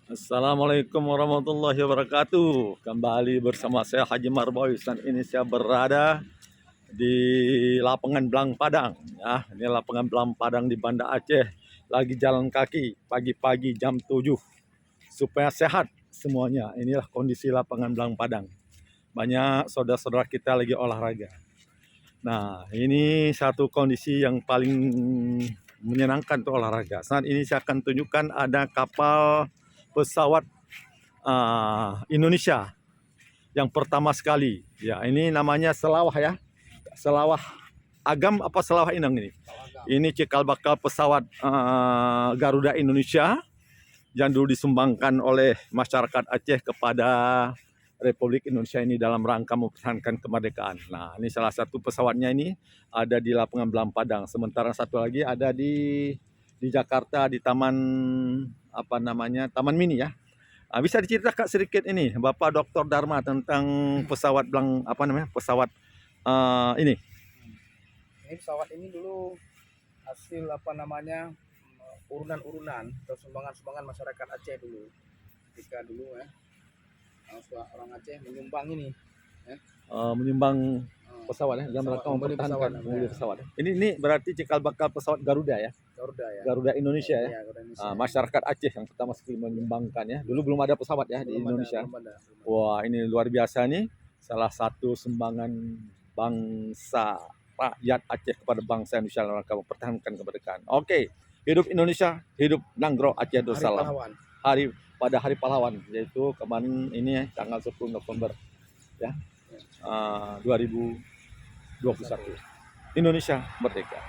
Assalamualaikum warahmatullahi wabarakatuh. Kembali bersama saya Haji Marboy. Saat ini saya berada di lapangan Belang Padang. Ya, ini lapangan Belang Padang di Banda Aceh. Lagi jalan kaki pagi-pagi jam 7 supaya sehat semuanya. Inilah kondisi lapangan Belang Padang. Banyak saudara-saudara kita lagi olahraga. Nah, ini satu kondisi yang paling menyenangkan untuk olahraga. Saat ini saya akan tunjukkan ada kapal pesawat Indonesia yang pertama sekali. Ya, ini namanya Selawah ya. Selawah Agam apa Selawah Inang ini? Ini cikal bakal pesawat Garuda Indonesia yang dulu disumbangkan oleh masyarakat Aceh kepada Republik Indonesia ini dalam rangka mempertahankan kemerdekaan. Nah, ini salah satu pesawatnya ini ada di lapangan Belang Padang. Sementara satu lagi ada di Jakarta di Taman apa namanya? Taman Mini ya. Bisa diceritakan sedikit ini Bapak Dr. Dharma tentang pesawat Belang apa namanya? Pesawat ini. Ini pesawat ini dulu hasil apa namanya urunan-urunan atau sumbangan-sumbangan masyarakat Aceh dulu. Ketika dulu orang Aceh menyumbang ini, Menyumbang pesawat ya, dalam rangka mempertahankan pesawat. Ini berarti cikal bakal pesawat Garuda ya. Garuda ya. Garuda Indonesia ya. Iya, Garuda Indonesia. Masyarakat Aceh yang pertama sekali menyumbangkan ya. Dulu belum ada pesawat ya di Indonesia. Belum ada. Wah, ini luar biasa nih. Salah satu sumbangan bangsa rakyat Aceh kepada bangsa Indonesia dalam rangka mempertahankan kemerdekaan. Oke, hidup Indonesia, hidup Nanggro Aceh Darussalam. Pada Hari Pahlawan, yaitu kemarin ini tanggal 10 November ya, 2021. Indonesia merdeka.